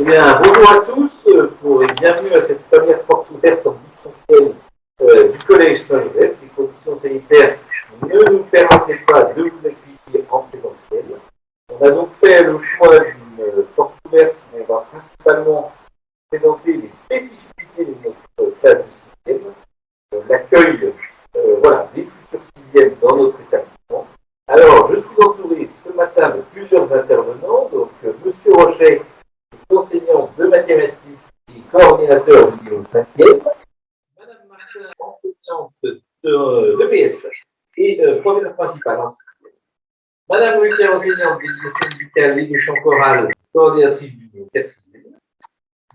Eh bien, bonjour à tous et bienvenue à cette première porte ouverte en distanciel du Collège Saint-Joseph. Les conditions sanitaires ne nous permettaient pas de vous accueillir en présentiel. On a donc fait le choix d'une porte ouverte où on va principalement présenter les spécificités de notre classe de 6e, l'accueil des futurs 6e dans notre établissement. Alors, je suis entouré ce matin de plusieurs intervenants, donc Monsieur Rochet, enseignant de mathématiques et coordinateur du niveau 5e, Madame Martin, enseignante de PS et professeur principal en 6e, Madame Lucas, enseignante d'éducation musicale et de chant choral, coordinatrice du niveau 4e,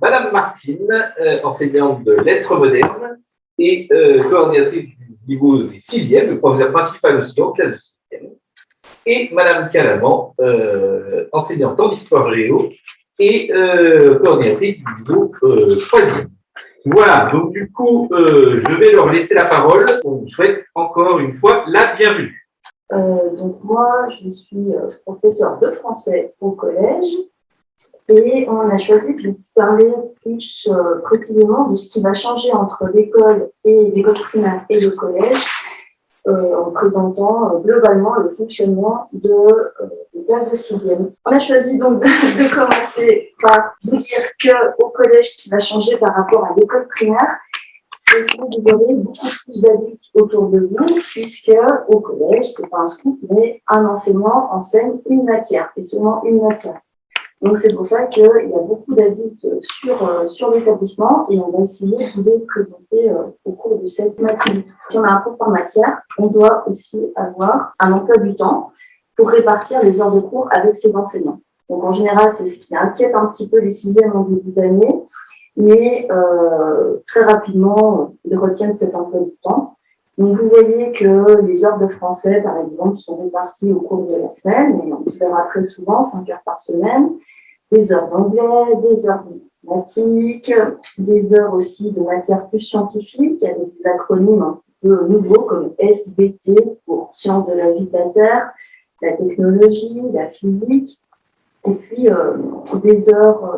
Madame Martine, enseignante de lettres modernes et coordinatrice du niveau 6e, le professeur principal aussi en classe de 6e, et Madame Calaman, enseignante en histoire géo et coordinatrice du niveau 3e. Voilà, donc du coup, je vais leur laisser la parole. On vous souhaite encore une fois la bienvenue. Donc moi, je suis professeure de français au collège et on a choisi de parler plus précisément de ce qui va changer entre l'école primaire et le collège en présentant globalement le fonctionnement des classes de 6e. On a choisi donc de commencer par vous dire qu'au collège, ce qui va changer par rapport à l'école primaire, c'est que vous aurez beaucoup plus d'adultes autour de vous, puisque au collège, c'est pas un scoop, mais un enseignant enseigne une matière, et seulement une matière. Donc c'est pour ça qu'il y a beaucoup d'adultes sur l'établissement et on va essayer de vous les présenter au cours de cette matinée. Si on a un cours par matière, on doit aussi avoir un emploi du temps pour répartir les heures de cours avec ses enseignants. Donc en général, c'est ce qui inquiète un petit peu les 6e en début d'année, mais très rapidement, ils retiennent cet emploi du temps. Donc, vous voyez que les heures de français, par exemple, sont réparties au cours de la semaine, et on se verra très souvent, 5 heures par semaine, des heures d'anglais, des heures de mathématiques, des heures aussi de matières plus scientifiques, avec des acronymes un petit peu nouveaux comme SBT pour sciences de la vie de la Terre, la technologie, la physique, et puis des heures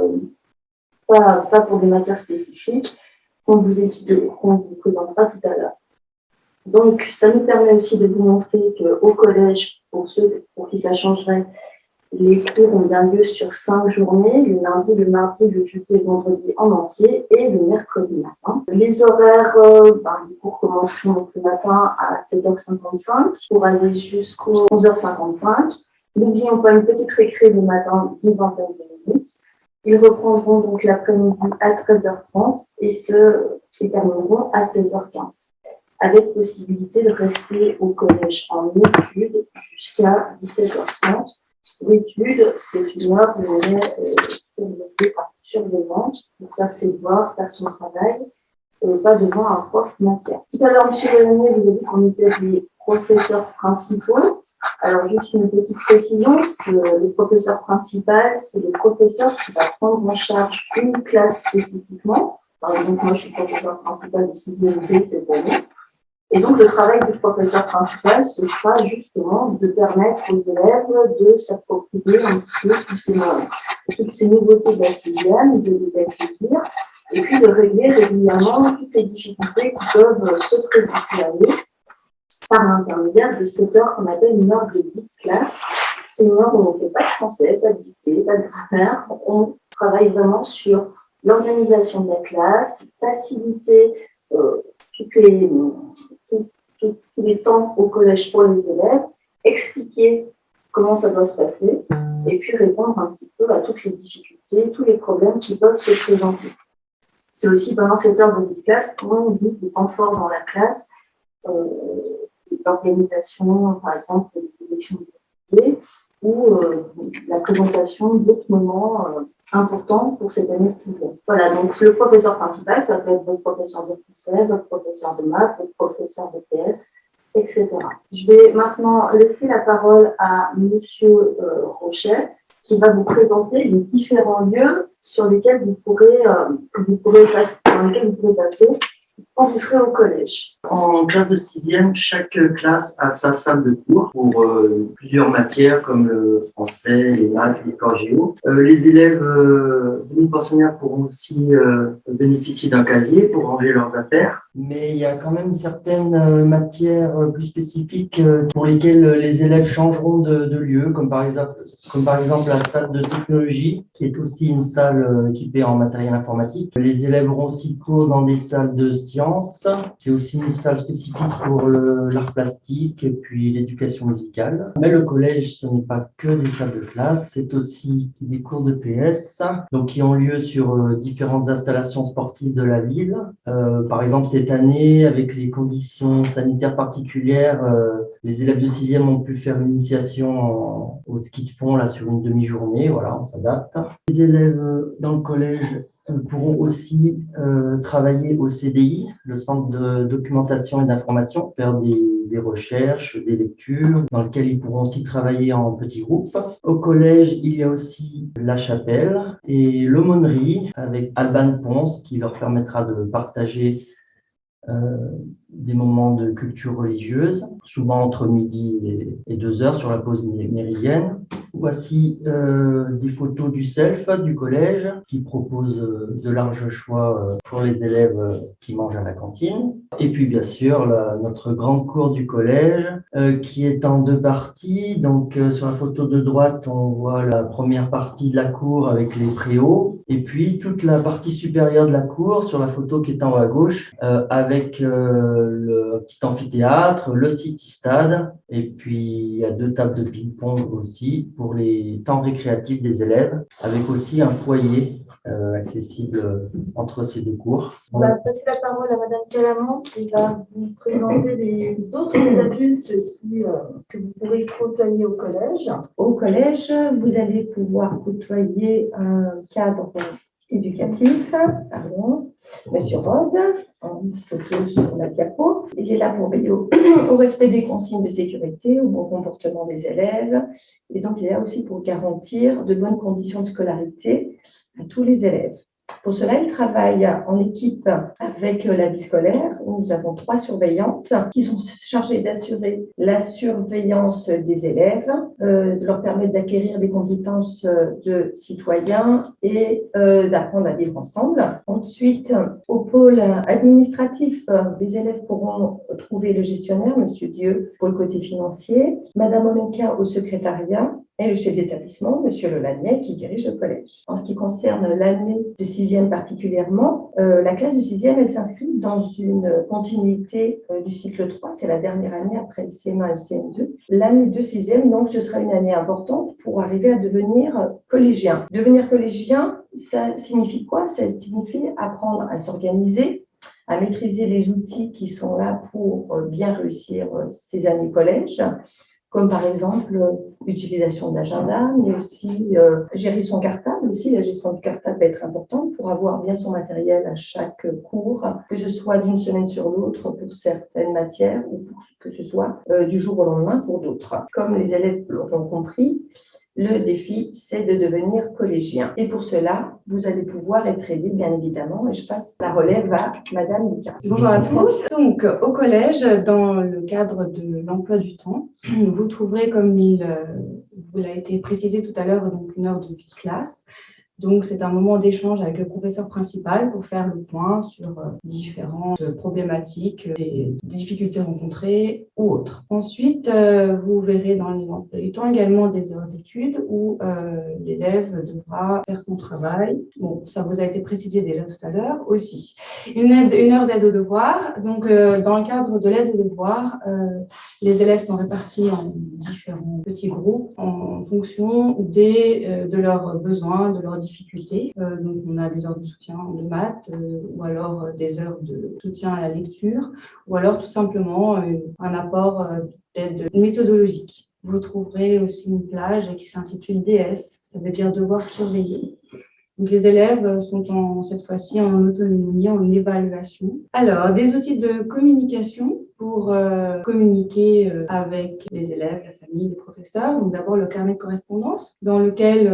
pas pour des matières spécifiques qu'on vous présentera tout à l'heure. Donc, ça nous permet aussi de vous montrer qu'au collège, pour ceux pour qui ça changerait, les cours ont bien lieu sur 5 journées, le lundi, le mardi, le jeudi et le vendredi en entier, et le mercredi matin. Les horaires, les cours commenceront donc le matin à 7h55 pour aller jusqu'aux 11h55. N'oublions pas une petite récré le matin d'une vingtaine de minutes. Ils reprendront donc l'après-midi à 13h30 et termineront à 16h15. Avec possibilité de rester au collège en études jusqu'à 17h30. L'étude, c'est une heure où on est surveillante pour faire ses devoirs, faire son travail, pas devant un prof matière. Tout à l'heure, M. Lelanier vous a dit qu'on était des professeurs principaux. Alors, juste une petite précision, le professeur principal, c'est le professeur qui va prendre en charge une classe spécifiquement. Par exemple, moi, je suis professeur principal de 6e B cette année. Et donc, le travail du professeur principal, ce sera justement de permettre aux élèves de s'approprier un petit peu toutes ces nouveautés de la 6e, de les accueillir, et puis de régler régulièrement toutes les difficultés qui peuvent se présenter à eux par l'intermédiaire de cette heure qu'on appelle une heure de dite classe. C'est une heure où on ne fait pas de français, pas de dictée, pas de grammaire. On travaille vraiment sur l'organisation de la classe, faciliter tous les temps au collège pour les élèves, expliquer comment ça doit se passer et puis répondre un petit peu à toutes les difficultés, tous les problèmes qui peuvent se présenter. C'est aussi pendant cette heure de dite classe qu'on vit des temps forts dans la classe, l'organisation, par exemple, des élections de ou la présentation d'autres moments importants pour cette année de 6e. Voilà, donc le professeur principal, ça peut être votre professeur de français, votre professeur de maths, votre professeur de PS, etc. Je vais maintenant laisser la parole à Monsieur Rochet, qui va vous présenter les différents lieux sur lesquels vous pourrez passer quand vous serez au collège? En classe de 6e, chaque classe a sa salle de cours pour plusieurs matières comme le français, les maths, l'histoire géo. Les élèves de nos pensionnaires pourront aussi bénéficier d'un casier pour ranger leurs affaires. Mais il y a quand même certaines matières plus spécifiques pour lesquelles les élèves changeront de lieu, comme par exemple la salle de technologie, qui est aussi une salle équipée en matériel informatique. Les élèves auront aussi cours dans des salles de sciences. C'est aussi une salle spécifique pour l'art plastique et puis l'éducation musicale. Mais le collège, ce n'est pas que des salles de classe, c'est aussi des cours de PS, donc qui ont lieu sur différentes installations sportives de la ville. Par exemple, cette année, avec les conditions sanitaires particulières, les élèves de 6e ont pu faire une initiation au ski de fond là, sur une demi-journée. Voilà, on s'adapte. Les élèves dans le collège pourront aussi travailler au CDI, le Centre de documentation et d'information, faire des recherches, des lectures, dans lesquelles ils pourront aussi travailler en petits groupes. Au collège, il y a aussi la chapelle et l'aumônerie avec Alban Ponce qui leur permettra de partager des moments de culture religieuse, souvent entre midi et 2 heures sur la pause méridienne. Voici des photos du SELF du collège qui propose de larges choix pour les élèves qui mangent à la cantine. Et puis bien sûr notre grande cour du collège qui est en 2 parties. Donc sur la photo de droite, on voit la première partie de la cour avec les préaux et puis toute la partie supérieure de la cour sur la photo qui est en haut à gauche avec le petit amphithéâtre, le city stade et puis il y a 2 tables de ping-pong aussi pour les temps récréatifs des élèves, avec aussi un foyer accessible entre ces 2 cours. On va passer la parole à Madame Calamant qui va vous présenter les autres adultes que vous pourrez côtoyer au collège. Au collège, vous allez pouvoir côtoyer un cadre éducatif, Monsieur Rode, en photo sur la diapo. Il est là pour veiller au respect des consignes de sécurité, au bon comportement des élèves. Et donc, il est là aussi pour garantir de bonnes conditions de scolarité à tous les élèves. Pour cela, il travaille en équipe avec la vie scolaire, où nous avons 3 surveillantes qui sont chargées d'assurer la surveillance des élèves, de leur permettre d'acquérir des compétences de citoyens et d'apprendre à vivre ensemble. Ensuite, au pôle administratif, les élèves pourront trouver le gestionnaire, Monsieur Dieu, pour le côté financier, Madame Olenka au secrétariat, et le chef d'établissement, Monsieur Lelanier, qui dirige le collège. En ce qui concerne l'année de 6e particulièrement, la classe de 6e, elle s'inscrit dans une continuité du cycle 3. C'est la dernière année après le CM1 et le CM2. L'année de 6e, donc, ce sera une année importante pour arriver à devenir collégien. Devenir collégien, ça signifie quoi? Ça signifie apprendre à s'organiser, à maîtriser les outils qui sont là pour bien réussir ces années collège, comme par exemple l'utilisation de l'agenda, mais aussi gérer son cartable. Aussi, la gestion du cartable va être importante pour avoir bien son matériel à chaque cours, que ce soit d'une semaine sur l'autre pour certaines matières ou que ce soit du jour au lendemain pour d'autres. Comme les élèves l'ont compris, le défi, c'est de devenir collégien. Et pour cela, vous allez pouvoir être aidé, bien évidemment. Et je passe la relève à Madame Mika. Bonjour à tous. Donc, au collège, dans le cadre de l'emploi du temps, vous trouverez, comme il vous l'a été précisé tout à l'heure, donc une heure de vie de classe. Donc, c'est un moment d'échange avec le professeur principal pour faire le point sur différentes problématiques, des difficultés rencontrées ou autres. Ensuite, vous verrez dans l'emploi du temps également des heures d'études où l'élève devra faire son travail. Bon, ça vous a été précisé déjà tout à l'heure aussi. Une heure d'aide aux devoirs. Donc, dans le cadre de l'aide aux devoirs, les élèves sont répartis en différents petits groupes en fonction de leurs besoins, de leurs difficultés. Donc, on a des heures de soutien de maths ou alors des heures de soutien à la lecture ou alors tout simplement un apport d'aide méthodologique. Vous trouverez aussi une plage qui s'intitule DS, ça veut dire devoir surveiller. Donc, les élèves sont cette fois-ci en autonomie, en évaluation. Alors, des outils de communication pour communiquer avec les élèves, la famille, des professeurs. Donc d'abord le carnet de correspondance dans lequel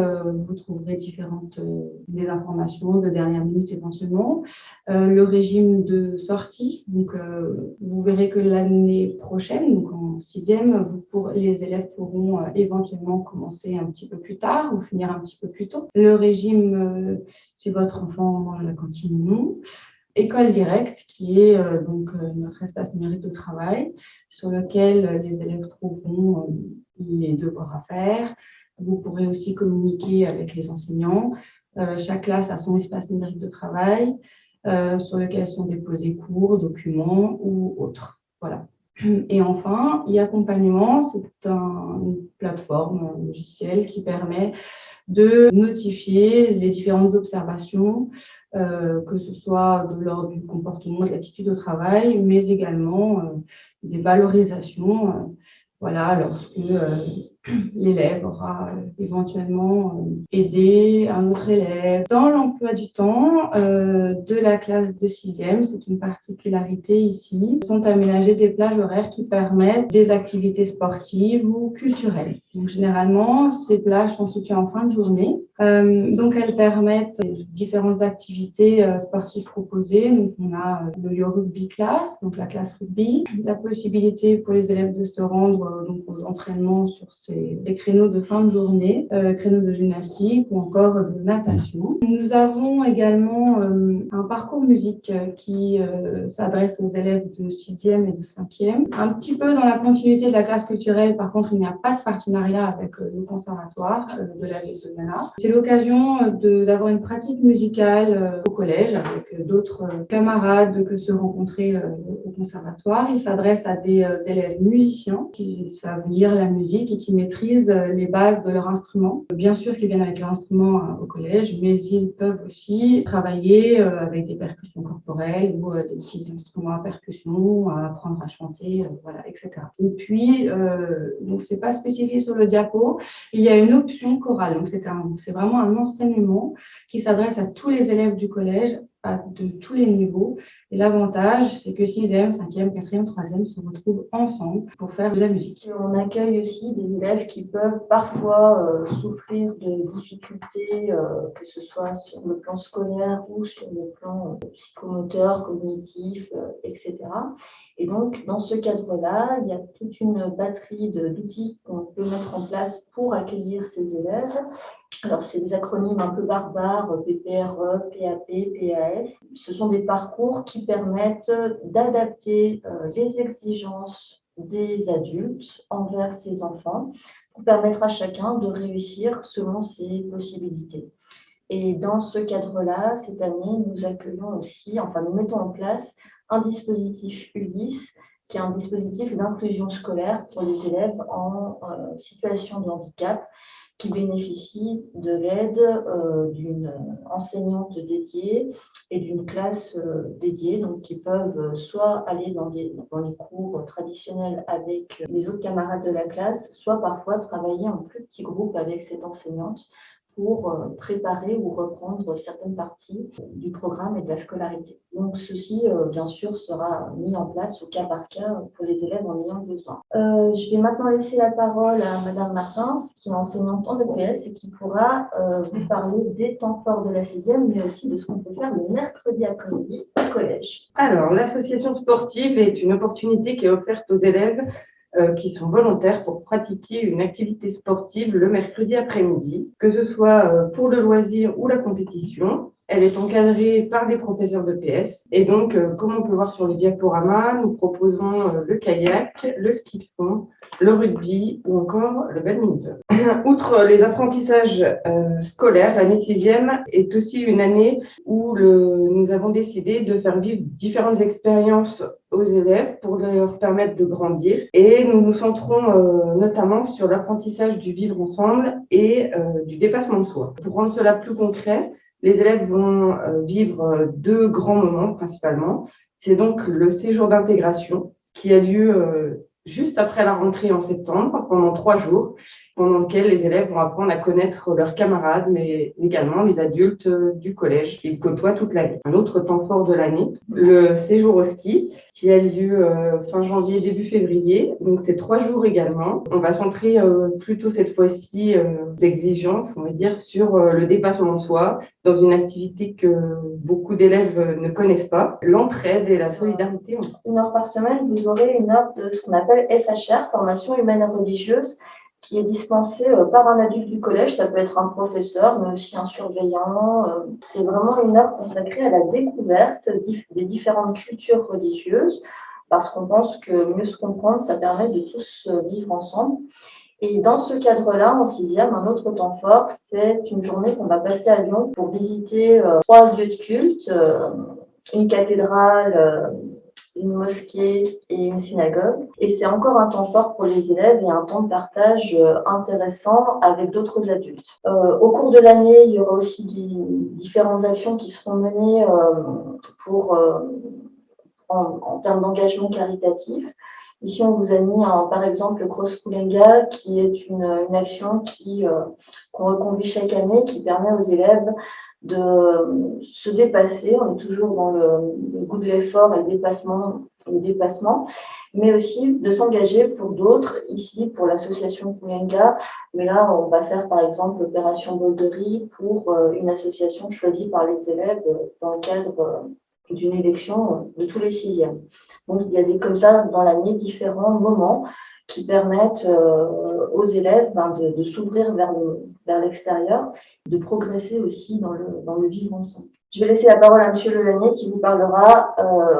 vous trouverez différentes des informations de dernière minute éventuellement. Le régime de sortie, donc vous verrez que l'année prochaine, donc en sixième, les élèves pourront éventuellement commencer un petit peu plus tard ou finir un petit peu plus tôt. Le régime, si votre enfant mange à la cantine ou non. École directe, qui est notre espace numérique de travail, sur lequel les élèves trouveront les devoirs à faire. Vous pourrez aussi communiquer avec les enseignants. Chaque classe a son espace numérique de travail, sur lequel sont déposés cours, documents ou autres. Voilà. Et enfin, e-accompagnement, c'est une plateforme, un logiciel qui permet de notifier les différentes observations, que ce soit de l'ordre du comportement, de l'attitude au travail, mais également des valorisations. Voilà, lorsque l'élève aura éventuellement aidé un autre élève. Dans l'emploi du temps de la classe de sixième, c'est une particularité ici, sont aménagées des plages horaires qui permettent des activités sportives ou culturelles. Donc généralement, ces plages sont situées en fin de journée. Donc elles permettent différentes activités sportives proposées. Donc on a le Yo Rugby Class, donc la classe rugby, la possibilité pour les élèves de se rendre donc aux entraînements sur des créneaux de fin de journée, créneaux de gymnastique ou encore de natation. Nous avons également un parcours musique qui s'adresse aux élèves de 6e et de 5e. Un petit peu dans la continuité de la classe culturelle, par contre, il n'y a pas de partenariat avec le conservatoire de la ville de Nana. C'est l'occasion d'avoir une pratique musicale au collège avec d'autres camarades que se rencontrer au conservatoire. Il s'adresse à des élèves musiciens qui savent lire la musique et qui maîtrisent les bases de leur instrument. Bien sûr qu'ils viennent avec leur instrument au collège, mais ils peuvent aussi travailler avec des percussions corporelles ou des petits instruments à percussion, à apprendre à chanter, voilà, etc. Et puis, donc c'est pas spécifié sur le diapo, il y a une option chorale. Donc c'est vraiment un enseignement qui s'adresse à tous les élèves du collège, de tous les niveaux. Et l'avantage, c'est que 6e, 5e, 4e, 3e se retrouvent ensemble pour faire de la musique. On accueille aussi des élèves qui peuvent parfois souffrir de difficultés, que ce soit sur le plan scolaire ou sur le plan psychomoteur, cognitif, etc. Et donc, dans ce cadre-là, il y a toute une batterie d'outils qu'on peut mettre en place pour accueillir ces élèves. Alors, c'est des acronymes un peu barbares, PPRE, PAP, PAS. Ce sont des parcours qui permettent d'adapter les exigences des adultes envers ces enfants pour permettre à chacun de réussir selon ses possibilités. Et dans ce cadre-là, cette année, nous accueillons aussi, nous mettons en place un dispositif ULIS, qui est un dispositif d'inclusion scolaire pour les élèves en situation de handicap, qui bénéficient de l'aide d'une enseignante dédiée et d'une classe dédiée, donc qui peuvent soit aller dans les cours traditionnels avec les autres camarades de la classe, soit parfois travailler en plus petit groupe avec cette enseignante pour préparer ou reprendre certaines parties du programme et de la scolarité. Donc ceci, bien sûr, sera mis en place au cas par cas pour les élèves en ayant besoin. Je vais maintenant laisser la parole à Madame Martins, qui est enseignante en EPS et qui pourra vous parler des temps forts de la 6e, mais aussi de ce qu'on peut faire le mercredi après-midi au collège. Alors, l'association sportive est une opportunité qui est offerte aux élèves qui sont volontaires pour pratiquer une activité sportive le mercredi après-midi, que ce soit pour le loisir ou la compétition. Elle est encadrée par des professeurs de PS. Et donc, comme on peut voir sur le diaporama, nous proposons le kayak, le ski de fond, le rugby ou encore le badminton. Outre les apprentissages scolaires, l'année 6e est aussi une année où nous avons décidé de faire vivre différentes expériences aux élèves pour leur permettre de grandir. Et nous nous centrons notamment sur l'apprentissage du vivre ensemble et du dépassement de soi. Pour rendre cela plus concret, les élèves vont vivre 2 grands moments principalement. C'est donc le séjour d'intégration qui a lieu juste après la rentrée en septembre, pendant 3 jours. pendant lequel les élèves vont apprendre à connaître leurs camarades, mais également les adultes du collège qu'ils côtoient toute l'année. Un autre temps fort de l'année, le séjour au ski, qui a lieu fin janvier, début février. Donc, c'est 3 jours également. On va centrer plutôt cette fois-ci d'exigences, on va dire, sur le dépassement de soi, dans une activité que beaucoup d'élèves ne connaissent pas, l'entraide et la solidarité. Une heure par semaine, vous aurez une heure de ce qu'on appelle FHR, formation humaine et religieuse, qui est dispensée par un adulte du collège. Ça peut être un professeur, mais aussi un surveillant. C'est vraiment une heure consacrée à la découverte des différentes cultures religieuses, parce qu'on pense que mieux se comprendre, ça permet de tous vivre ensemble. Et dans ce cadre-là, en 6e, un autre temps fort, c'est une journée qu'on va passer à Lyon pour visiter 3 lieux de culte, une cathédrale, une mosquée et une synagogue. Et c'est encore un temps fort pour les élèves et un temps de partage intéressant avec d'autres adultes. Au cours de l'année, il y aura aussi différentes actions qui seront menées en termes d'engagement caritatif. Ici, on vous a mis par exemple le Cross Koulenga, qui est une action qu'on reconduit chaque année, qui permet aux élèves de se dépasser. On est toujours dans le goût de l'effort et le dépassement, mais aussi de s'engager pour d'autres. Ici, pour l'association Koulenga, mais là, on va faire par exemple l'opération bol de riz pour une association choisie par les élèves dans le cadre d'une élection de tous les 6e. Donc, il y a comme ça, dans l'année, différents moments qui permettent aux élèves de s'ouvrir vers l'extérieur, de progresser aussi dans le vivre ensemble. Je vais laisser la parole à Monsieur Lelanier qui vous parlera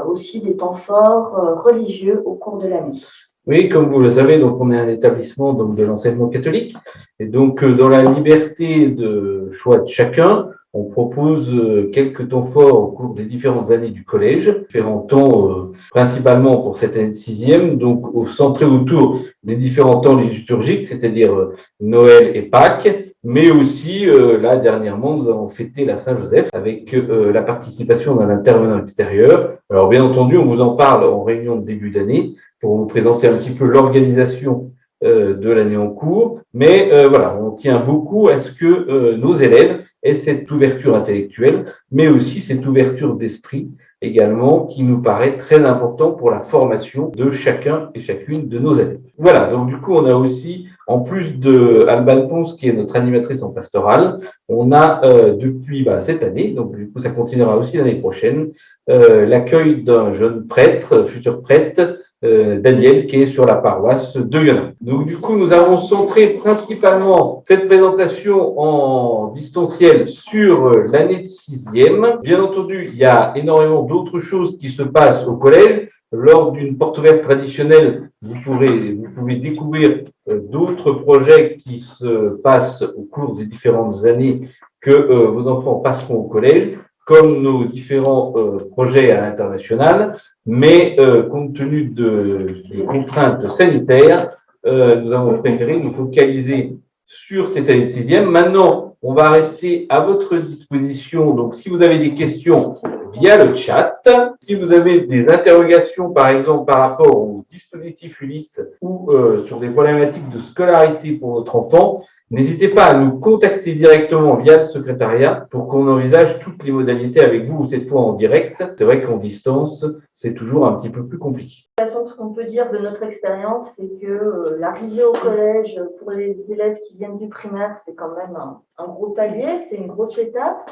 aussi des temps forts religieux au cours de l'année. Oui, comme vous le savez, donc on est un établissement donc de l'enseignement catholique, et donc dans la liberté de choix de chacun, on propose quelques temps forts au cours des différentes années du collège, différents temps principalement pour cette année de 6e, donc centrés autour des différents temps liturgiques, c'est-à-dire Noël et Pâques, mais aussi là dernièrement nous avons fêté la Saint-Joseph avec la participation d'un intervenant extérieur. Alors bien entendu, on vous en parle en réunion de début d'année pour vous présenter un petit peu l'organisation de l'année en cours, mais voilà, on tient beaucoup à ce que nos élèves aient cette ouverture intellectuelle, mais aussi cette ouverture d'esprit également, qui nous paraît très important pour la formation de chacun et chacune de nos élèves. Voilà, donc du coup, on a aussi, en plus de Alban Ponce, qui est notre animatrice en pastorale, on a depuis cette année, donc du coup, ça continuera aussi l'année prochaine, l'accueil d'un jeune prêtre, futur prêtre, Daniel, qui est sur la paroisse de Yonah. Donc, du coup, nous avons centré principalement cette présentation en distanciel sur l'année de 6e. Bien entendu, il y a énormément d'autres choses qui se passent au collège. Lors d'une porte ouverte traditionnelle, vous pouvez découvrir d'autres projets qui se passent au cours des différentes années que vos enfants passeront au collège, comme nos différents projets à l'international, mais compte tenu des contraintes sanitaires, nous avons préféré nous focaliser sur cette année de 6e. Maintenant, on va rester à votre disposition. Donc, si vous avez des questions via le chat, si vous avez des interrogations, par exemple, par rapport au dispositif Ulysse ou sur des problématiques de scolarité pour votre enfant, n'hésitez pas à nous contacter directement via le secrétariat pour qu'on envisage toutes les modalités avec vous, cette fois en direct. C'est vrai qu'en distance, c'est toujours un petit peu plus compliqué. De toute façon, ce qu'on peut dire de notre expérience, c'est que l'arrivée au collège pour les élèves qui viennent du primaire, c'est quand même un gros palier, c'est une grosse étape,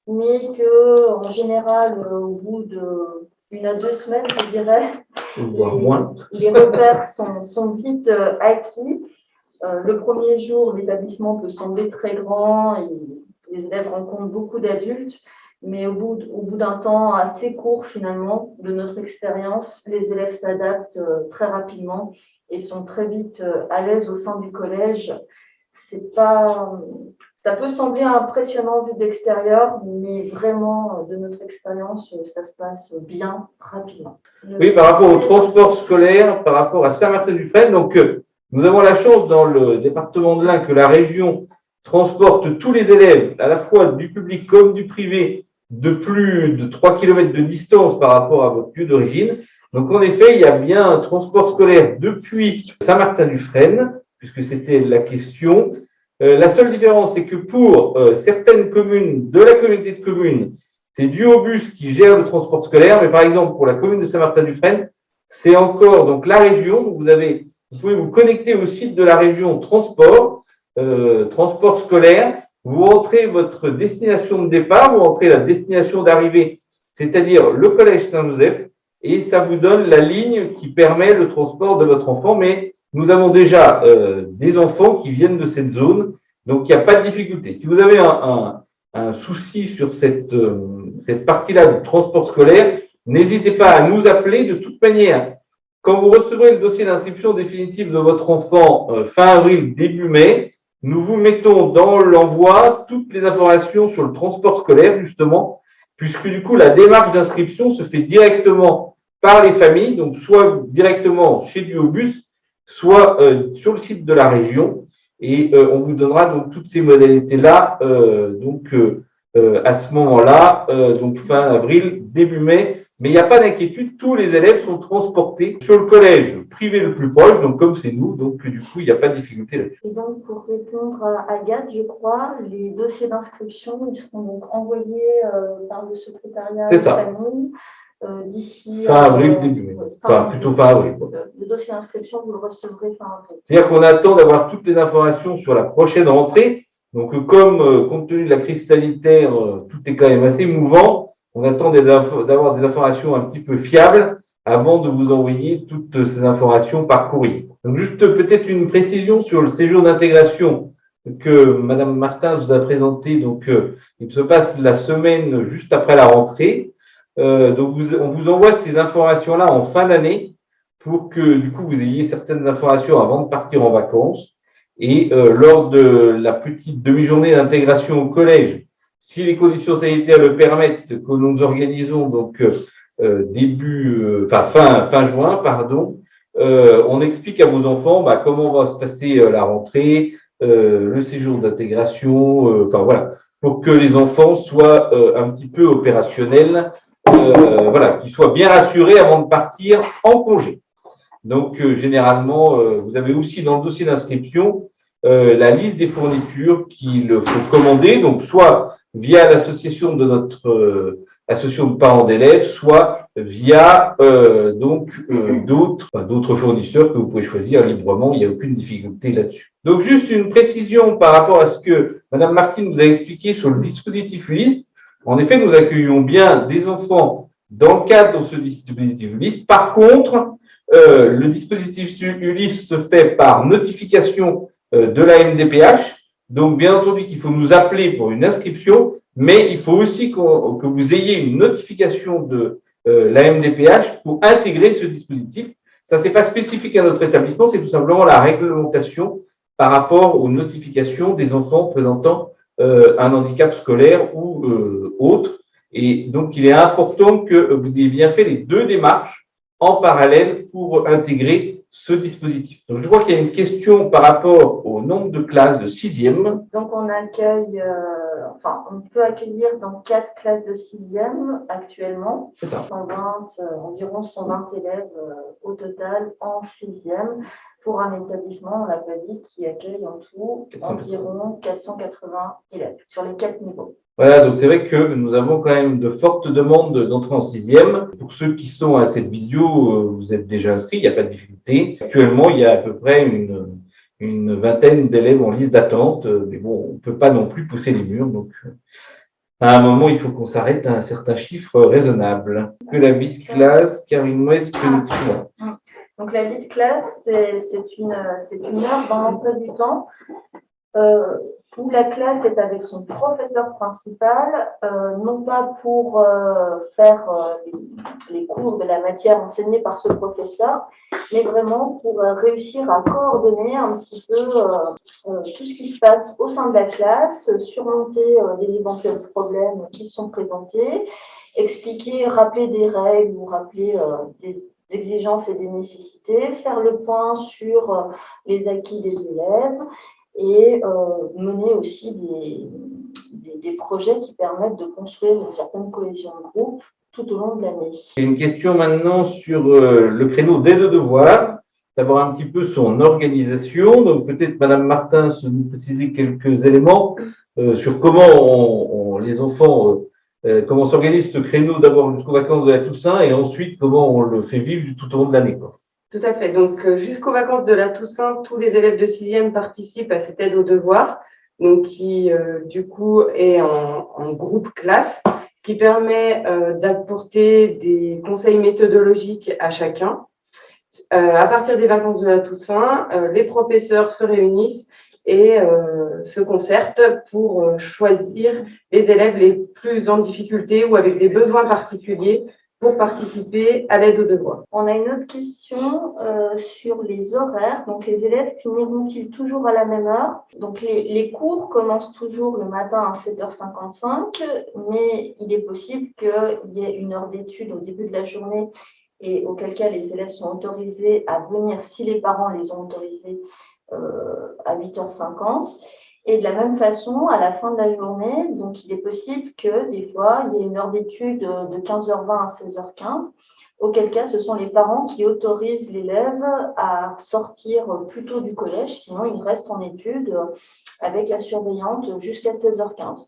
mais que en général, au bout d'1 à 2 semaines, je dirais, les repères sont vite acquis. Le premier jour, l'établissement peut sembler très grand et les élèves rencontrent beaucoup d'adultes, mais au bout d'un temps assez court, finalement, de notre expérience, les élèves s'adaptent très rapidement et sont très vite à l'aise au sein du collège. Ça peut sembler impressionnant vu de l'extérieur, mais vraiment, de notre expérience, ça se passe bien, rapidement. Oui, par rapport au transport scolaire, par rapport à Saint-Martin-du-Frêne, donc nous avons la chance dans le département de l'Ain que la région transporte tous les élèves, à la fois du public comme du privé, de plus de 3 km de distance par rapport à votre lieu d'origine. Donc, en effet, il y a bien un transport scolaire depuis Saint-Martin-du-Frêne puisque c'était la question. La seule différence, c'est que pour certaines communes de la communauté de communes, c'est Duobus qui gère le transport scolaire, mais par exemple, pour la commune de Saint-Martin-du-Frêne, c'est encore donc la région. Vous pouvez vous connecter au site de la région transport, transport scolaire. Vous entrez votre destination de départ, vous entrez la destination d'arrivée, c'est-à-dire le collège Saint-Joseph, et ça vous donne la ligne qui permet le transport de votre enfant. Mais nous avons déjà des enfants qui viennent de cette zone, donc il n'y a pas de difficulté. Si vous avez un souci sur cette partie-là du transport scolaire, n'hésitez pas à nous appeler. De toute manière, quand vous recevrez le dossier d'inscription définitive de votre enfant fin avril, début mai, nous vous mettons dans l'envoi toutes les informations sur le transport scolaire, justement, puisque du coup, la démarche d'inscription se fait directement par les familles, donc soit directement chez Duobus, soit sur le site de la région. Et on vous donnera donc toutes ces modalités-là à ce moment-là, donc fin avril, début mai. Mais il n'y a pas d'inquiétude, tous les élèves sont transportés sur le collège privé le plus proche, donc comme c'est nous, donc du coup, il n'y a pas de difficulté là-dessus. Et donc, pour répondre à Agathe, je crois, les dossiers d'inscription, ils seront donc envoyés par le secrétariat de famille d'ici… Fin avril, début mai. Enfin, plutôt fin avril. Le dossier d'inscription, vous le recevrez fin avril. C'est-à-dire qu'on attend d'avoir toutes les informations sur la prochaine rentrée. Donc, comme compte tenu de la crise sanitaire, tout est quand même assez mouvant, on attend d'avoir des informations un petit peu fiables avant de vous envoyer toutes ces informations par courrier. Donc, juste peut-être une précision sur le séjour d'intégration que Madame Martin vous a présenté. Donc, il se passe la semaine juste après la rentrée. Donc, on vous envoie ces informations-là en fin d'année pour que, du coup, vous ayez certaines informations avant de partir en vacances. Et lors de la petite demi-journée d'intégration au collège, si les conditions sanitaires le permettent, que nous organisons donc fin juin, pardon, on explique à vos enfants comment va se passer la rentrée, le séjour d'intégration, voilà, pour que les enfants soient un petit peu opérationnels, qu'ils soient bien rassurés avant de partir en congé. Donc, généralement, vous avez aussi dans le dossier d'inscription la liste des fournitures qu'il faut commander, donc soit via l'association de notre association de parents d'élèves, soit via d'autres fournisseurs que vous pouvez choisir librement. Il n'y a aucune difficulté là-dessus. Donc, juste une précision par rapport à ce que Madame Martine vous a expliqué sur le dispositif Ulysse. En effet, nous accueillons bien des enfants dans le cadre de ce dispositif Ulysse. Par contre, le dispositif Ulysse se fait par notification de la MDPH. Donc, bien entendu qu'il faut nous appeler pour une inscription, mais il faut aussi que vous ayez une notification de la MDPH pour intégrer ce dispositif. Ça, c'est pas spécifique à notre établissement, c'est tout simplement la réglementation par rapport aux notifications des enfants présentant un handicap scolaire ou autre. Et donc, il est important que vous ayez bien fait les deux démarches en parallèle pour intégrer ce dispositif. Donc, je vois qu'il y a une question par rapport au nombre de classes de 6e. Donc, on accueille, on peut accueillir dans 4 classes de 6e actuellement. C'est ça. Environ 120 élèves au total en 6e pour un établissement, on l'a pas dit, qui accueille en tout environ 480 élèves sur les 4 niveaux. Voilà, donc c'est vrai que nous avons quand même de fortes demandes d'entrée en 6e. Pour ceux qui sont à cette vidéo, vous êtes déjà inscrits, il n'y a pas de difficulté. Actuellement, il y a à peu près une vingtaine d'élèves en liste d'attente, mais bon, on ne peut pas non plus pousser les murs, donc à un moment, il faut qu'on s'arrête à un certain chiffre raisonnable. Que la vie de classe, Karine, moi, est-ce que Donc la vie de classe, c'est une heure dans l'emploi du temps où la classe est avec son professeur principal, non pas pour faire les cours de la matière enseignée par ce professeur, mais vraiment pour réussir à coordonner un petit peu tout ce qui se passe au sein de la classe, surmonter les éventuels problèmes qui sont présentés, expliquer, rappeler des règles ou rappeler des exigences et des nécessités, faire le point sur les acquis des élèves et mener aussi des projets qui permettent de construire une certaine cohésion de groupe tout au long de l'année. Une question maintenant sur le créneau d'aide aux devoirs. savoir un petit peu son organisation. Donc peut-être Madame Martin se nous préciser quelques éléments sur comment les enfants, comment s'organise ce créneau d'abord jusqu'aux vacances de la Toussaint et ensuite comment on le fait vivre tout au long de l'année. Tout à fait. Donc, jusqu'aux vacances de la Toussaint, tous les élèves de 6e participent à cette aide aux devoirs, donc qui, du coup, est en groupe classe, ce qui permet d'apporter des conseils méthodologiques à chacun. À partir des vacances de la Toussaint, les professeurs se réunissent et se concertent pour choisir les élèves les plus en difficulté ou avec des besoins particuliers pour participer à l'aide aux devoirs. On a une autre question sur les horaires. Donc, les élèves finiront-ils toujours à la même heure? Donc, les cours commencent toujours le matin à 7h55, mais il est possible qu'il y ait une heure d'étude au début de la journée et auquel cas les élèves sont autorisés à venir si les parents les ont autorisés à 8h50. Et de la même façon, à la fin de la journée, donc il est possible que des fois, il y ait une heure d'étude de 15h20 à 16h15, auquel cas ce sont les parents qui autorisent l'élève à sortir plus tôt du collège, sinon il reste en études avec la surveillante jusqu'à 16h15.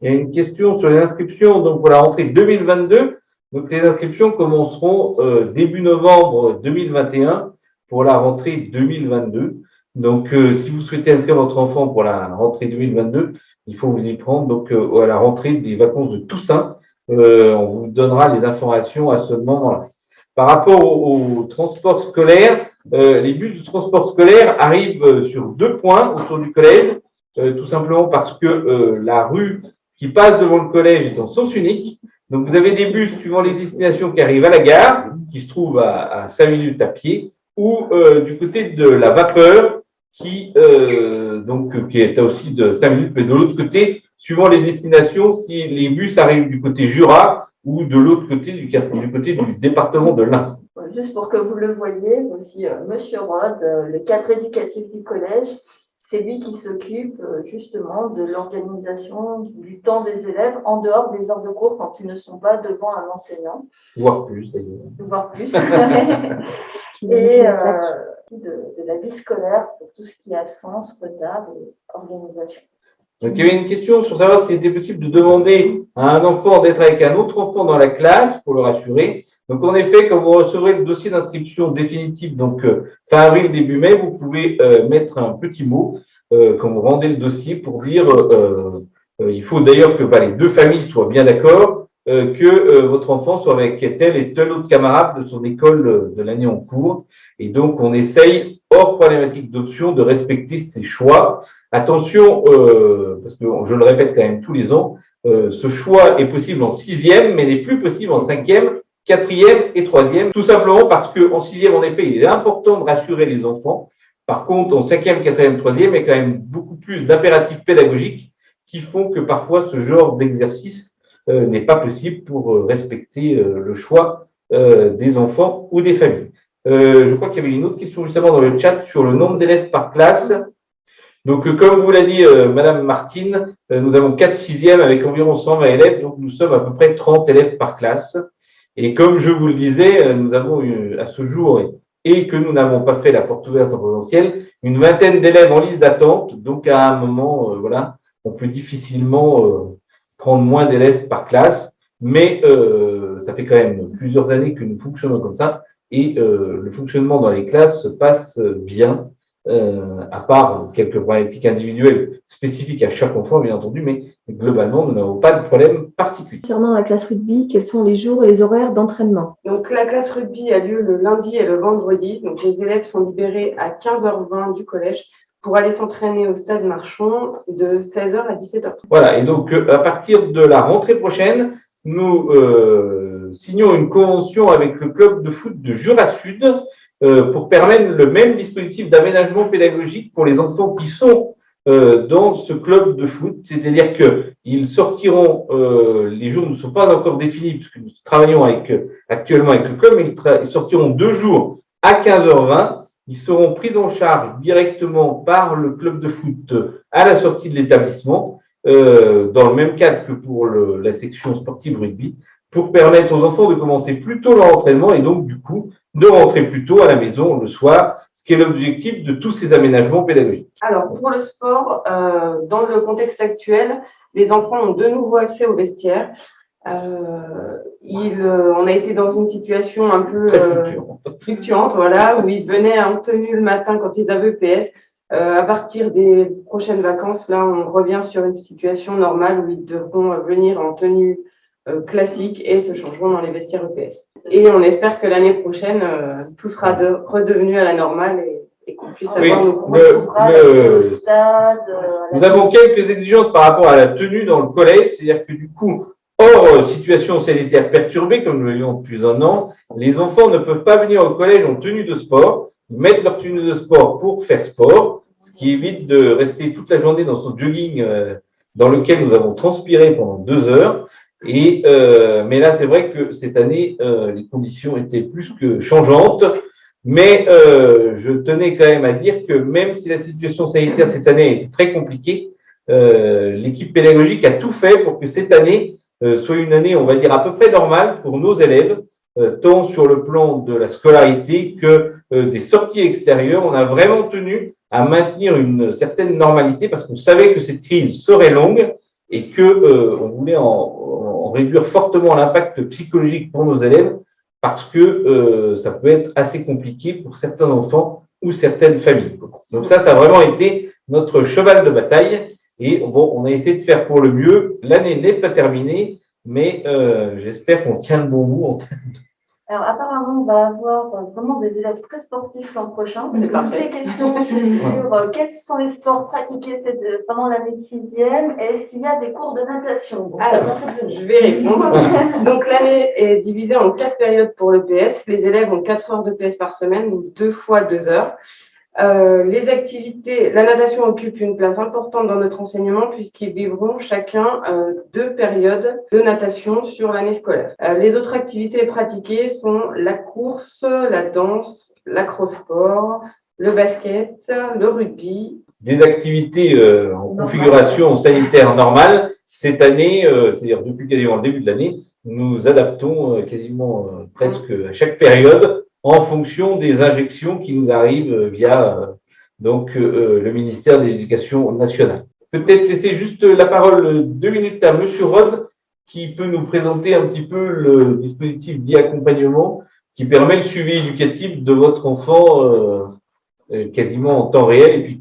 Il y a une question sur les inscriptions donc pour la rentrée 2022. Donc les inscriptions commenceront début novembre 2021 pour la rentrée 2022. Donc, si vous souhaitez inscrire votre enfant pour la rentrée 2022, il faut vous y prendre donc à la rentrée des vacances de Toussaint. On vous donnera les informations à ce moment-là. Par rapport au transport scolaire, les bus de transport scolaire arrivent sur 2 points autour du collège, tout simplement parce que la rue qui passe devant le collège est en sens unique. Donc, vous avez des bus suivant les destinations qui arrivent à la gare, qui se trouvent à 5 minutes à pied, ou du côté de la Vapeur, qui est aussi de 5 minutes, mais de l'autre côté, suivant les destinations, si les bus arrivent du côté Jura ou de l'autre côté du côté du département de l'Ain. Juste pour que vous le voyez, aussi Monsieur Rod, le cadre éducatif du collège, c'est lui qui s'occupe justement de l'organisation du temps des élèves en dehors des heures de cours quand ils ne sont pas devant un enseignant. Voire plus d'ailleurs. Voire plus. Et de la vie scolaire pour tout ce qui est absence, retard et organisation. Donc, il y avait une question sur savoir s'il était possible de demander à un enfant d'être avec un autre enfant dans la classe pour le rassurer. Donc, en effet, quand vous recevrez le dossier d'inscription définitif, donc fin avril, début mai, vous pouvez mettre un petit mot quand vous rendez le dossier pour dire il faut d'ailleurs que les 2 familles soient bien d'accord que votre enfant soit avec tel et tel autre camarade de son école de l'année en cours. Et donc, on essaye, hors problématique d'option, de respecter ses choix. Attention, parce que je le répète quand même tous les ans, ce choix est possible en 6e, mais n'est plus possible en 5e, 4e et 3e, tout simplement parce qu'en 6e, en effet, il est important de rassurer les enfants. Par contre, en 5e, 4e, 3e, il y a quand même beaucoup plus d'impératifs pédagogiques qui font que parfois ce genre d'exercice n'est pas possible pour respecter le choix des enfants ou des familles. Je crois qu'il y avait une autre question justement dans le chat sur le nombre d'élèves par classe. Donc, comme vous l'a dit Madame Martine, nous avons 4 6e avec environ 120 élèves, donc nous sommes à peu près 30 élèves par classe. Et comme je vous le disais, nous avons eu à ce jour, et que nous n'avons pas fait la porte ouverte en présentiel, une vingtaine d'élèves en liste d'attente. Donc, à un moment, on peut difficilement prendre moins d'élèves par classe, mais ça fait quand même plusieurs années que nous fonctionnons comme ça, et le fonctionnement dans les classes se passe bien, à part quelques problématiques individuelles spécifiques à chaque enfant, bien entendu, mais globalement, nous n'avons pas de problème particulier. Concernant la classe rugby, quels sont les jours et les horaires d'entraînement? Donc, la classe rugby a lieu le lundi et le vendredi. Donc, les élèves sont libérés à 15h20 du collège pour aller s'entraîner au stade Marchand de 16h à 17h30. Voilà, et donc à partir de la rentrée prochaine, nous signons une convention avec le club de foot de Jura Sud pour permettre le même dispositif d'aménagement pédagogique pour les enfants qui sont dans ce club de foot, c'est-à-dire qu'ils sortiront, les jours ne sont pas encore définis puisque nous travaillons actuellement avec le club, mais ils sortiront 2 jours à 15h20. Ils seront pris en charge directement par le club de foot à la sortie de l'établissement, dans le même cadre que pour la section sportive rugby, pour permettre aux enfants de commencer plus tôt leur entraînement et donc, du coup, de rentrer plus tôt à la maison le soir, ce qui est l'objectif de tous ces aménagements pédagogiques. Alors, pour le sport, dans le contexte actuel, les enfants ont de nouveau accès au vestiaire. On a été dans une situation un peu fluctuante, voilà, où ils venaient en tenue le matin quand ils avaient EPS. À partir des prochaines vacances, là, on revient sur une situation normale où ils devront venir en tenue classique et se changeront dans les vestiaires EPS. Et on espère que l'année prochaine, tout sera redevenu à la normale et qu'on puisse avoir nos cours au stade. Nous avons quelques exigences par rapport à la tenue dans le collège, c'est-à-dire que du coup, hors situation sanitaire perturbée, comme nous l'ayons depuis un an, les enfants ne peuvent pas venir au collège en tenue de sport, mettre leur tenue de sport pour faire sport, ce qui évite de rester toute la journée dans son jogging dans lequel nous avons transpiré pendant 2 heures. Mais là, c'est vrai que cette année, les conditions étaient plus que changeantes. Mais je tenais quand même à dire que même si la situation sanitaire cette année a été très compliquée, l'équipe pédagogique a tout fait pour que cette année soit une année, on va dire, à peu près normale pour nos élèves, tant sur le plan de la scolarité que des sorties extérieures. On a vraiment tenu à maintenir une certaine normalité parce qu'on savait que cette crise serait longue et que on voulait en réduire fortement l'impact psychologique pour nos élèves parce que ça peut être assez compliqué pour certains enfants ou certaines familles. Donc ça a vraiment été notre cheval de bataille. Et bon, on a essayé de faire pour le mieux. L'année n'est pas terminée, mais j'espère qu'on tient le bon bout. Alors, apparemment, on va avoir vraiment des élèves très sportifs l'an prochain. C'est parfait. Les questions, c'est sur quels sont les sports pratiqués pendant l'année de 6e et est-ce qu'il y a des cours de natation? Alors, je vais répondre. Donc, l'année est divisée en 4 périodes pour le PS. Les élèves ont 4 heures de PS par semaine, ou 2 fois 2 heures. Les activités, la natation occupe une place importante dans notre enseignement puisqu'ils vivront chacun 2 périodes de natation sur l'année scolaire. Les autres activités pratiquées sont la course, la danse, l'acrosport, le basket, le rugby. Des activités en configuration sanitaire normale. Cette année, c'est-à-dire depuis quasiment le début de l'année, nous adaptons quasiment presque à chaque période en fonction des injections qui nous arrivent via le ministère de l'Éducation nationale. Peut-être laisser juste la parole 2 minutes à Monsieur Rod, qui peut nous présenter un petit peu le dispositif d'accompagnement qui permet le suivi éducatif de votre enfant quasiment en temps réel. Et puis,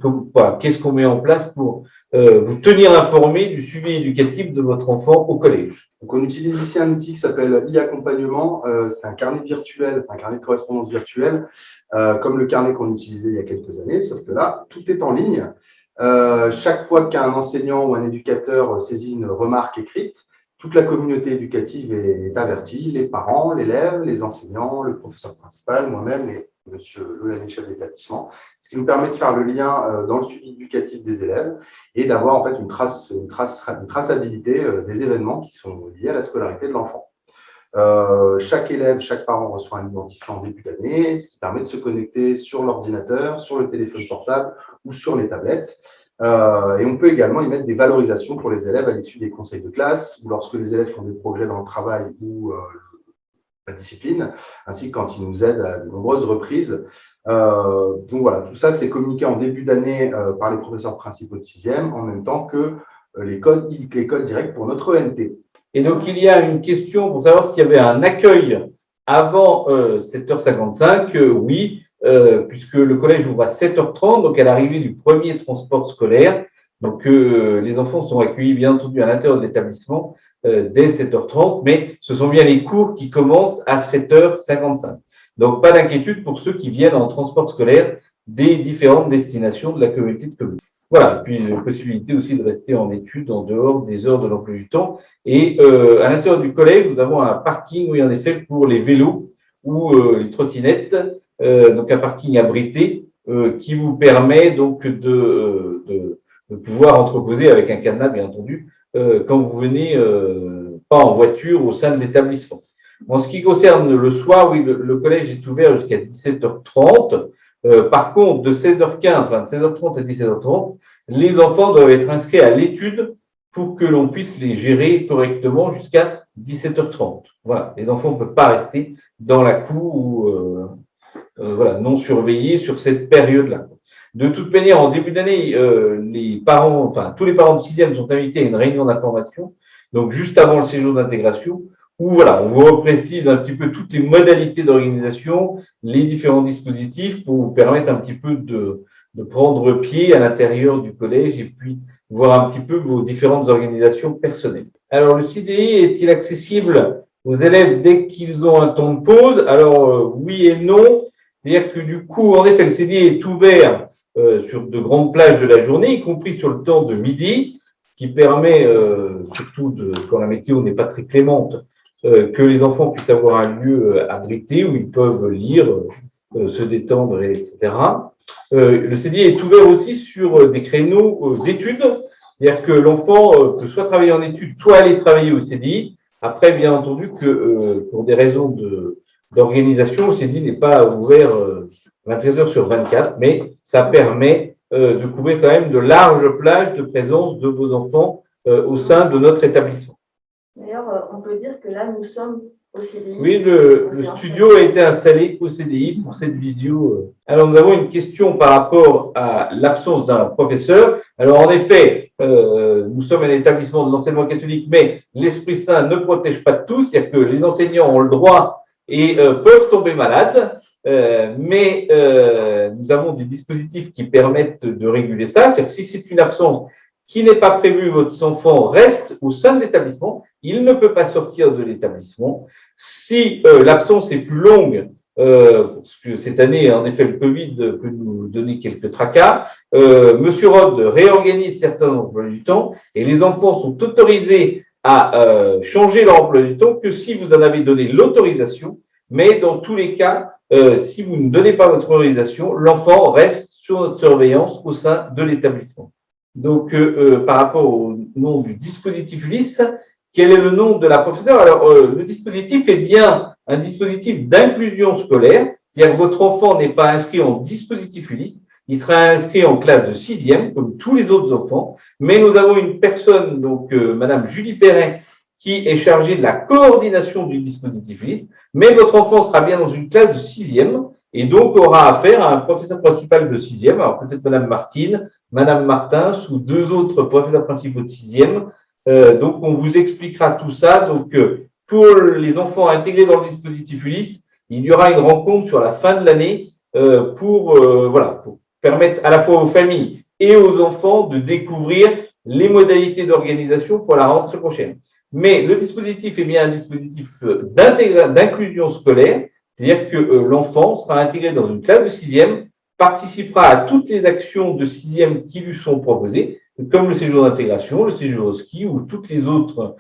qu'est-ce qu'on met en place pour vous tenir informé du suivi éducatif de votre enfant au collège? Donc, on utilise ici un outil qui s'appelle e-accompagnement. C'est un carnet virtuel, un carnet de correspondance virtuelle, comme le carnet qu'on utilisait il y a quelques années, sauf que là, tout est en ligne. Chaque fois qu'un enseignant ou un éducateur saisit une remarque écrite, toute la communauté éducative est avertie, les parents, l'élève, les enseignants, le professeur principal, moi-même et Monsieur Lolani, chef d'établissement, ce qui nous permet de faire le lien dans le suivi éducatif des élèves et d'avoir en fait une traçabilité des événements qui sont liés à la scolarité de l'enfant. Chaque élève, chaque parent reçoit un identifiant en début d'année, ce qui permet de se connecter sur l'ordinateur, sur le téléphone portable ou sur les tablettes. Et on peut également y mettre des valorisations pour les élèves à l'issue des conseils de classe ou lorsque les élèves font des progrès dans le travail ou la discipline, ainsi que quand ils nous aident à de nombreuses reprises. Donc voilà, tout ça, c'est communiqué en début d'année par les professeurs principaux de 6e, en même temps que l'école directe pour notre ENT. Et donc, il y a une question pour savoir s'il y avait un accueil avant 7h55. Oui, puisque le collège ouvre à 7h30, donc à l'arrivée du premier transport scolaire. Donc, les enfants sont accueillis, bien entendu, à l'intérieur de l'établissement dès 7h30, mais ce sont bien les cours qui commencent à 7h55. Donc, pas d'inquiétude pour ceux qui viennent en transport scolaire des différentes destinations de la communauté de communes. Voilà, puis possibilité aussi de rester en études en dehors des heures de l'emploi du temps. Et à l'intérieur du collège, nous avons un parking, oui, en effet, pour les vélos ou les trottinettes, donc un parking abrité qui vous permet donc de pouvoir entreposer avec un cadenas, bien entendu, quand vous venez pas en voiture au sein de l'établissement. En ce qui concerne le soir, oui, le collège est ouvert jusqu'à 17h30. Par contre, de 16h15, enfin de 16h30 à 17h30, les enfants doivent être inscrits à l'étude pour que l'on puisse les gérer correctement jusqu'à 17h30. Voilà, les enfants ne peuvent pas rester dans la cour ou voilà, non surveillés sur cette période-là. De toute manière, en début d'année, les parents, enfin tous les parents de sixième sont invités à une réunion d'information, donc juste avant le séjour d'intégration, où voilà, on vous reprécise un petit peu toutes les modalités d'organisation, les différents dispositifs pour vous permettre un petit peu de prendre pied à l'intérieur du collège et puis voir un petit peu vos différentes organisations personnelles. Alors, le CDI est-il accessible aux élèves dès qu'ils ont un temps de pause? Alors, oui et non. C'est-à-dire que du coup, en effet, le CDI est ouvert sur de grandes plages de la journée, y compris sur le temps de midi, ce qui permet, surtout quand la météo n'est pas très clémente, que les enfants puissent avoir un lieu abrité où ils peuvent lire, se détendre, etc. Le CDI est ouvert aussi sur des créneaux d'études, c'est-à-dire que l'enfant peut soit travailler en études, soit aller travailler au CDI. Après, bien entendu, que pour des raisons d'organisation, le CDI n'est pas ouvert 24 heures sur 24, mais ça permet de couvrir quand même de larges plages de présence de vos enfants au sein de notre établissement. D'ailleurs, on peut dire que là, nous sommes au CDI. Oui, le studio a été installé au CDI pour cette visio. Alors, nous avons une question par rapport à l'absence d'un professeur. Alors, en effet, nous sommes un établissement de l'enseignement catholique, mais l'Esprit Saint ne protège pas tous, c'est-à-dire que les enseignants ont le droit et peuvent tomber malades, mais nous avons des dispositifs qui permettent de réguler ça. C'est-à-dire que si c'est une absence qui n'est pas prévue, votre enfant reste au sein de l'établissement, il ne peut pas sortir de l'établissement. Si l'absence est plus longue, parce que cette année, en effet, le Covid peut nous donner quelques tracas, Monsieur Rod réorganise certains emplois du temps et les enfants sont autorisés à changer leur emploi du temps que si vous en avez donné l'autorisation. Mais dans tous les cas, si vous ne donnez pas votre autorisation, l'enfant reste sur notre surveillance au sein de l'établissement. Donc, par rapport au nom du dispositif ULIS, quel est le nom de la professeure? Alors, le dispositif est bien un dispositif d'inclusion scolaire, c'est-à-dire que votre enfant n'est pas inscrit en dispositif ULIS, il sera inscrit en classe de sixième, comme tous les autres enfants, mais nous avons une personne, donc Madame Julie Perret, qui est chargée de la coordination du dispositif ULIS, mais votre enfant sera bien dans une classe de sixième, et donc aura affaire à un professeur principal de sixième, alors peut-être Madame Martine, Madame Martins ou deux autres professeurs principaux de sixième. Donc, on vous expliquera tout ça. Donc, pour les enfants intégrés dans le dispositif ULIS, il y aura une rencontre sur la fin de l'année pour permettre à la fois aux familles et aux enfants de découvrir les modalités d'organisation pour la rentrée prochaine. Mais le dispositif est bien un dispositif d'inclusion scolaire, c'est-à-dire que l'enfant sera intégré dans une classe de sixième, participera à toutes les actions de sixième qui lui sont proposées, comme le séjour d'intégration, le séjour au ski ou tous les autres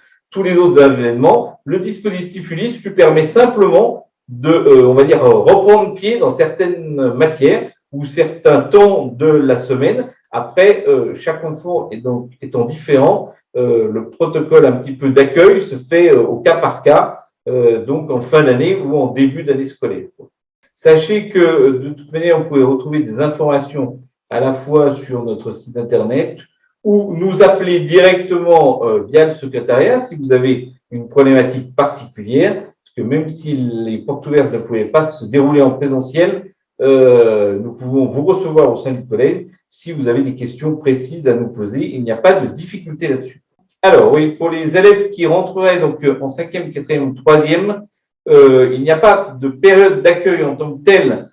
événements. Le dispositif ULIS lui permet simplement de, on va dire, reprendre pied dans certaines matières ou certains temps de la semaine. Après, chaque enfant étant différent, le protocole un petit peu d'accueil se fait au cas par cas, donc en fin d'année ou en début d'année scolaire. Sachez que de toute manière, vous pouvez retrouver des informations à la fois sur notre site internet ou nous appeler directement via le secrétariat si vous avez une problématique particulière, parce que même si les portes ouvertes ne pouvaient pas se dérouler en présentiel, nous pouvons vous recevoir au sein du collège si vous avez des questions précises à nous poser. Il n'y a pas de difficulté là-dessus. Alors oui, pour les élèves qui rentreraient donc en 5e, 4e ou 3e, il n'y a pas de période d'accueil en tant que telle,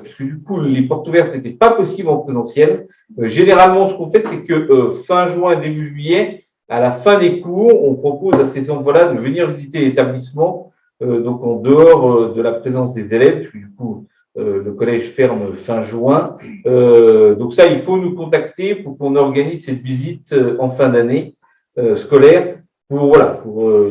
puisque du coup, les portes ouvertes n'étaient pas possibles en présentiel. Généralement, ce qu'on fait, c'est que fin juin, début juillet, à la fin des cours, on propose à ces enfants-là de venir visiter l'établissement, donc en dehors de la présence des élèves, puisque du coup, le collège ferme fin juin. Donc ça, il faut nous contacter pour qu'on organise cette visite en fin d'année scolaire pour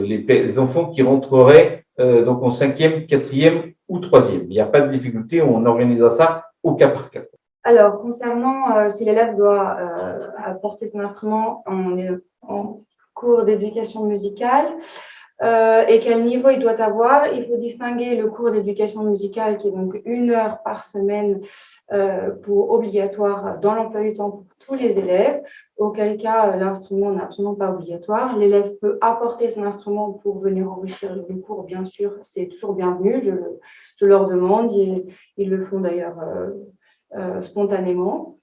les enfants qui rentreraient donc en 5e, 4e ou 3e. Il n'y a pas de difficulté, on organisera ça au cas par cas. Alors, concernant si l'élève doit apporter son instrument en cours d'éducation musicale et quel niveau il doit avoir, il faut distinguer le cours d'éducation musicale qui est donc 1 heure par semaine obligatoire dans l'emploi du temps pour tous les élèves, auquel cas l'instrument n'est absolument pas obligatoire. L'élève peut apporter son instrument pour venir enrichir le cours, bien sûr, c'est toujours bienvenu, je leur demande, ils le font d'ailleurs spontanément.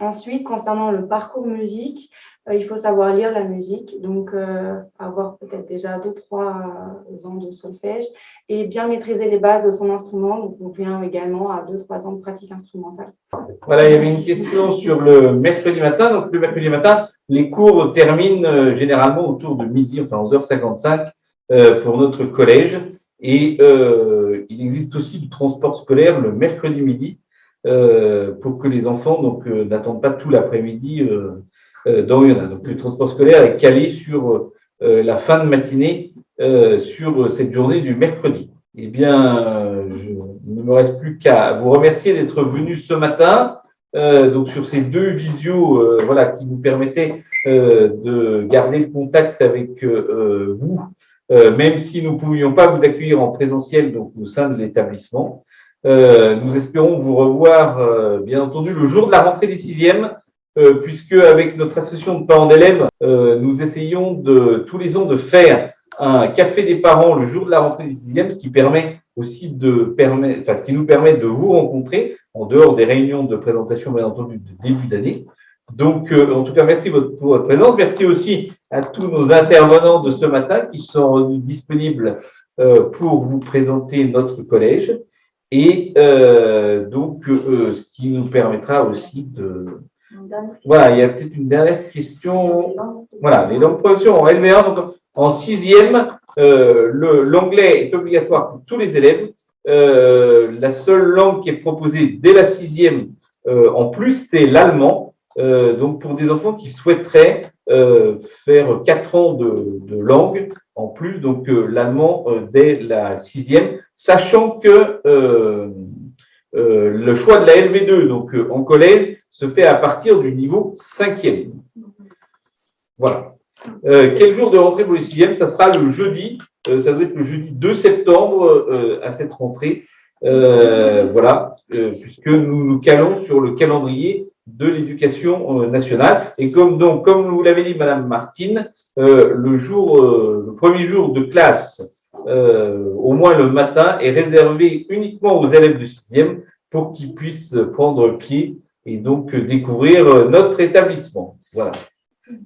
Ensuite, concernant le parcours musique, il faut savoir lire la musique, donc avoir peut-être déjà 2-3 ans de solfège et bien maîtriser les bases de son instrument. Donc, on vient également à 2-3 ans de pratique instrumentale. Voilà, il y avait une question sur le mercredi matin. Donc, le mercredi matin, les cours terminent généralement autour de midi, enfin 11h55 pour notre collège. Et il existe aussi du transport scolaire le mercredi midi pour que les enfants n'attendent pas tout l'après-midi dans Oyonnax. Donc, le transport scolaire est calé sur la fin de matinée sur cette journée du mercredi. Eh bien, il ne me reste plus qu'à vous remercier d'être venus ce matin. Donc, sur ces 2 visios qui nous permettaient de garder le contact avec vous, même si nous ne pouvions pas vous accueillir en présentiel donc, au sein de l'établissement. Nous espérons vous revoir, bien entendu, le jour de la rentrée des 6e, puisque avec notre association de parents d'élèves, nous essayons tous les ans de faire un café des parents le jour de la rentrée des 6e, ce qui permet aussi ce qui nous permet de vous rencontrer en dehors des réunions de présentation, bien entendu, de début d'année. Donc, en tout cas, merci pour votre présence. Merci aussi à tous nos intervenants de ce matin qui sont rendus disponibles pour vous présenter notre collège. Et ce qui nous permettra aussi de… Voilà, il y a peut-être une dernière question. Voilà, les langues professionnelles en LV1, donc en 6e, l'anglais est obligatoire pour tous les élèves. La seule langue qui est proposée dès la 6e en plus, c'est l'allemand. Donc, pour des enfants qui souhaiteraient faire 4 ans de langue en plus, donc l'allemand dès la 6e, sachant que le choix de la LV2, donc en collège, se fait à partir du niveau 5e. Voilà. Quel jour de rentrée pour les 6e? Ça sera le jeudi, ça doit être le jeudi 2 septembre à cette rentrée. Voilà, puisque nous nous calons sur le calendrier de l'éducation nationale. Et comme vous l'avez dit, Madame Martine, le premier jour de classe, au moins le matin, est réservé uniquement aux élèves de 6e pour qu'ils puissent prendre pied et donc découvrir notre établissement. Voilà.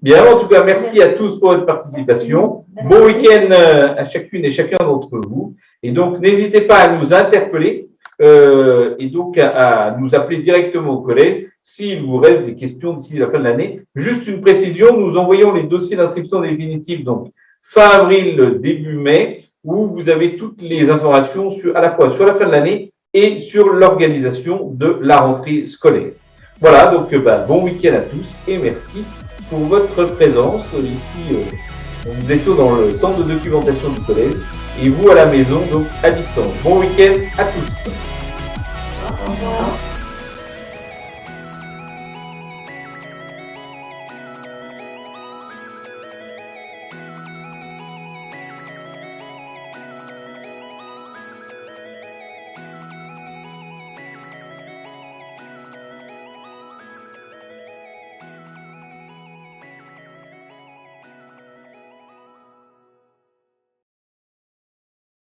Bien, en tout cas, merci à tous pour votre participation. Bon week-end à chacune et chacun d'entre vous. Et donc, n'hésitez pas à nous interpeller et donc à nous appeler directement au collège s'il vous reste des questions d'ici la fin de l'année. Juste une précision, nous envoyons les dossiers d'inscription définitive donc fin avril, début mai, où vous avez toutes les informations à la fois sur la fin de l'année et sur l'organisation de la rentrée scolaire. Voilà, donc bon week-end à tous et merci pour votre présence. Ici, nous étions dans le centre de documentation du collège et vous à la maison, donc à distance. Bon week-end à tous. Au revoir.